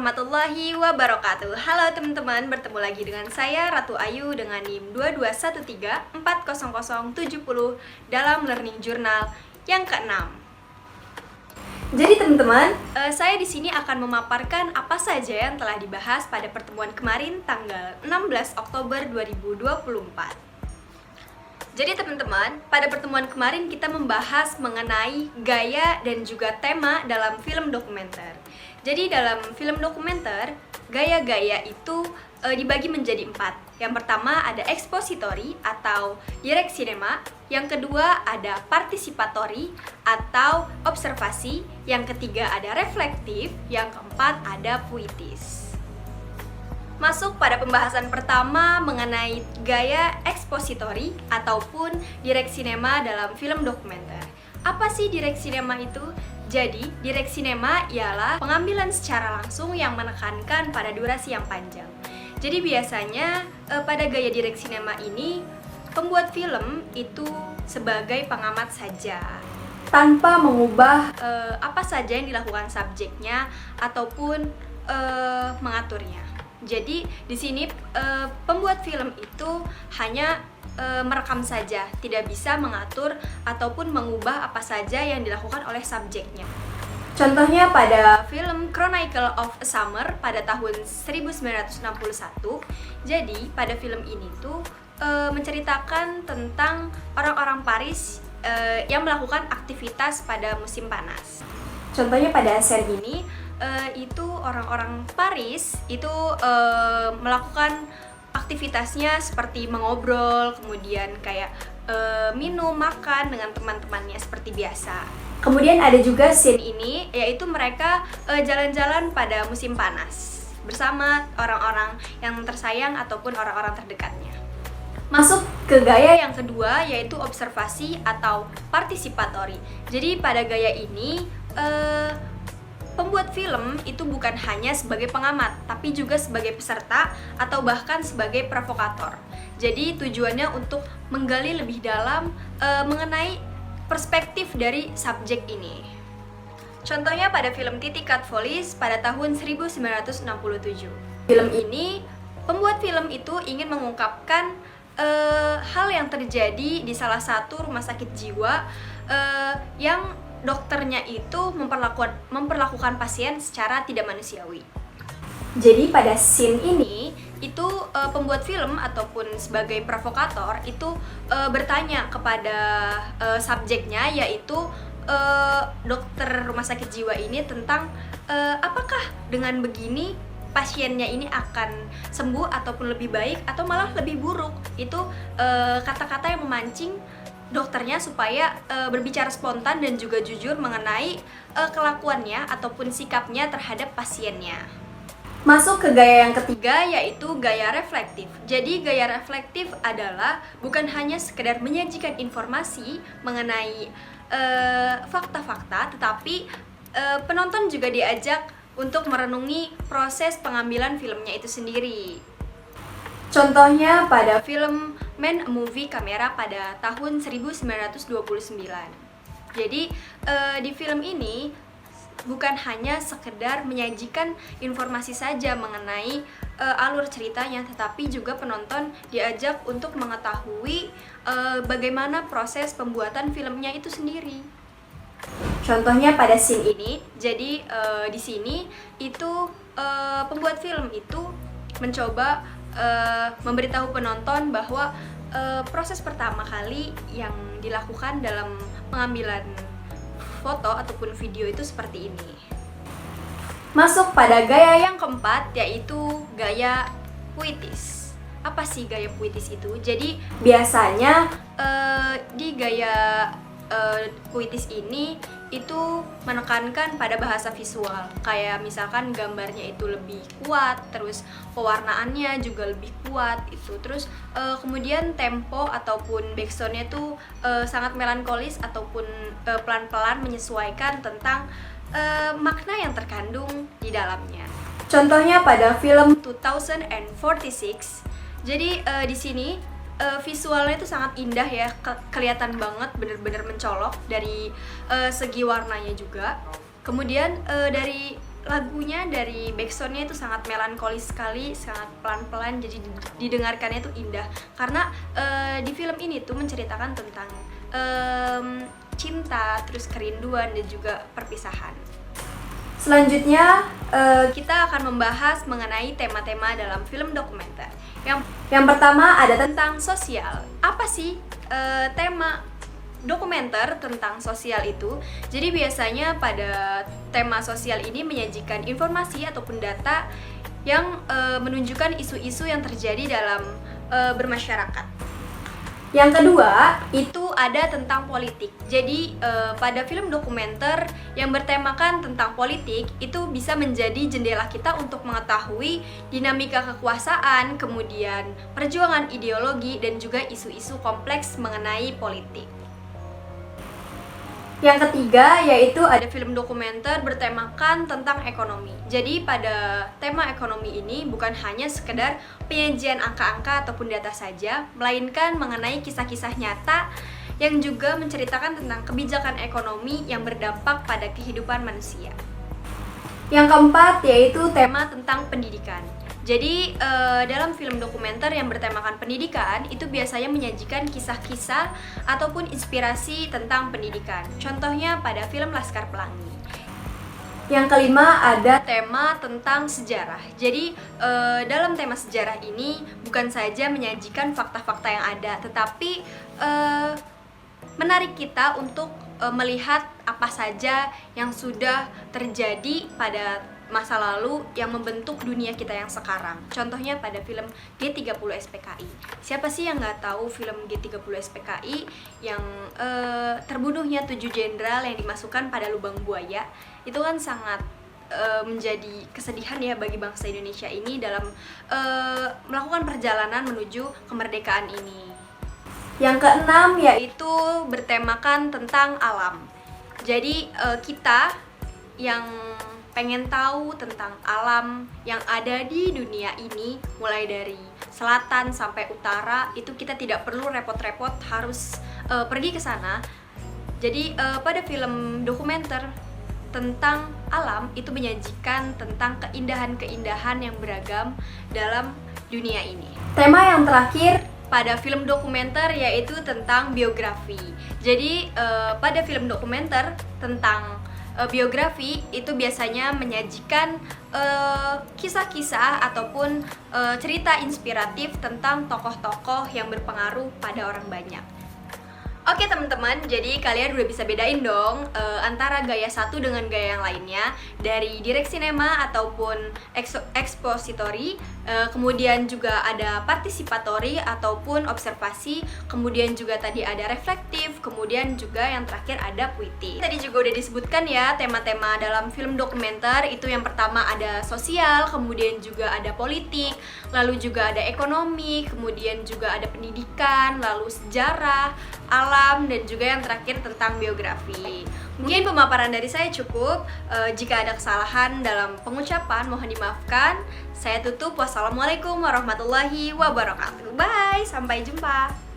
warahmatullahi wabarakatuh. Halo teman-teman, bertemu lagi dengan saya Ratu Ayu dengan NIM 221340070 dalam Learning Journal yang ke-6. Jadi teman-teman, saya di sini akan memaparkan apa saja yang telah dibahas pada pertemuan kemarin tanggal 16 Oktober 2024. Jadi teman-teman, pada pertemuan kemarin kita membahas mengenai gaya dan juga tema dalam film dokumenter. Jadi dalam film dokumenter, gaya-gaya itu dibagi menjadi 4. Yang pertama ada expository atau direct cinema, yang kedua ada participatory atau observasi, yang ketiga ada reflektif, yang keempat ada puitis. Masuk pada pembahasan pertama mengenai gaya expository ataupun direct cinema dalam film dokumenter. Apa sih direct cinema itu? Jadi, direct cinema ialah pengambilan secara langsung yang menekankan pada durasi yang panjang. Jadi biasanya pada gaya direct cinema ini, pembuat film itu sebagai pengamat saja, tanpa mengubah apa saja yang dilakukan subjeknya ataupun mengaturnya. Jadi di sini pembuat film itu hanya merekam saja, tidak bisa mengatur ataupun mengubah apa saja yang dilakukan oleh subjeknya. Contohnya pada film Chronicle of a Summer pada tahun 1961. Jadi pada film ini tuh menceritakan tentang orang-orang Paris yang melakukan aktivitas pada musim panas. Contohnya pada scene ini itu orang-orang Paris itu melakukan aktivitasnya seperti mengobrol, kemudian kayak minum, makan dengan teman-temannya seperti biasa. Kemudian ada juga scene ini, yaitu mereka jalan-jalan pada musim panas bersama orang-orang yang tersayang ataupun orang-orang terdekatnya. Masuk ke gaya yang kedua, yaitu observasi atau participatory. Jadi pada gaya ini pembuat film itu bukan hanya sebagai pengamat, tapi juga sebagai peserta atau bahkan sebagai provokator. Jadi tujuannya untuk menggali lebih dalam mengenai perspektif dari subjek ini. Contohnya pada film Titikat Folis pada tahun 1967. Film ini, pembuat film itu ingin mengungkapkan hal yang terjadi di salah satu rumah sakit jiwa yang dokternya itu memperlakukan pasien secara tidak manusiawi. Jadi pada scene ini itu pembuat film ataupun sebagai provokator itu bertanya kepada subjeknya, yaitu dokter rumah sakit jiwa ini tentang apakah dengan begini pasiennya ini akan sembuh ataupun lebih baik atau malah lebih buruk. Itu kata-kata yang memancing dokternya supaya berbicara spontan dan juga jujur mengenai kelakuannya ataupun sikapnya terhadap pasiennya. Masuk ke gaya yang ketiga, yaitu gaya reflektif. Jadi gaya reflektif adalah bukan hanya sekedar menyajikan informasi mengenai fakta-fakta, tetapi penonton juga diajak untuk merenungi proses pengambilan filmnya itu sendiri. Contohnya pada film Man a Movie Camera pada tahun 1929. Jadi di film ini bukan hanya sekedar menyajikan informasi saja mengenai alur ceritanya, tetapi juga penonton diajak untuk mengetahui bagaimana proses pembuatan filmnya itu sendiri. Contohnya pada scene ini, jadi di sini itu pembuat film itu mencoba memberitahu penonton bahwa proses pertama kali yang dilakukan dalam pengambilan foto ataupun video itu seperti ini. Masuk pada gaya yang keempat, yaitu gaya puitis. Apa sih gaya puitis itu? Jadi biasanya di gaya puitis ini itu menekankan pada bahasa visual, kayak misalkan gambarnya itu lebih kuat, terus pewarnaannya juga lebih kuat itu, terus kemudian tempo ataupun backsoundnya itu sangat melankolis ataupun pelan-pelan menyesuaikan tentang makna yang terkandung di dalamnya. Contohnya pada film 2046. Jadi di sini visualnya itu sangat indah ya, kelihatan banget, bener-bener mencolok dari segi warnanya juga. Kemudian dari lagunya dari backsoundnya itu sangat melankolis sekali, sangat pelan-pelan, jadi didengarkannya itu indah. Karena di film ini tuh menceritakan tentang cinta, terus kerinduan dan juga perpisahan. Selanjutnya kita akan membahas mengenai tema-tema dalam film dokumenter. Yang pertama ada tentang sosial. Apa sih tema dokumenter tentang sosial itu? Jadi biasanya pada tema sosial ini menyajikan informasi ataupun data yang menunjukkan isu-isu yang terjadi dalam bermasyarakat. Yang kedua, itu ada tentang politik. Jadi pada film dokumenter yang bertemakan tentang politik itu bisa menjadi jendela kita untuk mengetahui dinamika kekuasaan, kemudian perjuangan ideologi dan juga isu-isu kompleks mengenai politik. Yang ketiga yaitu ada film dokumenter bertemakan tentang ekonomi. Jadi pada tema ekonomi ini bukan hanya sekedar penyajian angka-angka ataupun data saja, melainkan mengenai kisah-kisah nyata yang juga menceritakan tentang kebijakan ekonomi yang berdampak pada kehidupan manusia. Yang keempat yaitu tema tentang pendidikan. Jadi dalam film dokumenter yang bertemakan pendidikan itu biasanya menyajikan kisah-kisah ataupun inspirasi tentang pendidikan. Contohnya pada film Laskar Pelangi. Yang kelima ada tema tentang sejarah. Jadi dalam tema sejarah ini bukan saja menyajikan fakta-fakta yang ada, tetapi menarik kita untuk melihat apa saja yang sudah terjadi pada masa lalu yang membentuk dunia kita yang sekarang. Contohnya pada film G30 SPKI. Siapa sih yang nggak tahu film G30 SPKI yang terbunuhnya 7 jenderal yang dimasukkan pada lubang buaya? Itu kan sangat menjadi kesedihan ya bagi bangsa Indonesia ini dalam melakukan perjalanan menuju kemerdekaan ini. Yang keenam yaitu bertemakan tentang alam. Jadi kita yang pengen tahu tentang alam yang ada di dunia ini, mulai dari selatan sampai utara, itu kita tidak perlu repot-repot harus pergi ke sana. Jadi pada film dokumenter tentang alam itu menyajikan tentang keindahan-keindahan yang beragam dalam dunia ini. Tema yang terakhir pada film dokumenter yaitu tentang biografi. Jadi pada film dokumenter tentang biografi itu biasanya menyajikan kisah-kisah ataupun cerita inspiratif tentang tokoh-tokoh yang berpengaruh pada orang banyak. Oke teman-teman, jadi kalian udah bisa bedain dong antara gaya satu dengan gaya yang lainnya dari direct cinema ataupun expository, kemudian juga ada participatory ataupun observasi, kemudian juga tadi ada reflektif, kemudian juga yang terakhir ada puitis. Tadi juga udah disebutkan ya tema-tema dalam film dokumenter itu yang pertama ada sosial, kemudian juga ada politik, lalu juga ada ekonomi, kemudian juga ada pendidikan, lalu sejarah, alam, dan juga yang terakhir tentang biografi. Mungkin pemaparan dari saya cukup. Jika ada kesalahan dalam pengucapan mohon dimaafkan. Saya tutup. Wassalamualaikum warahmatullahi wabarakatuh. Bye, sampai jumpa.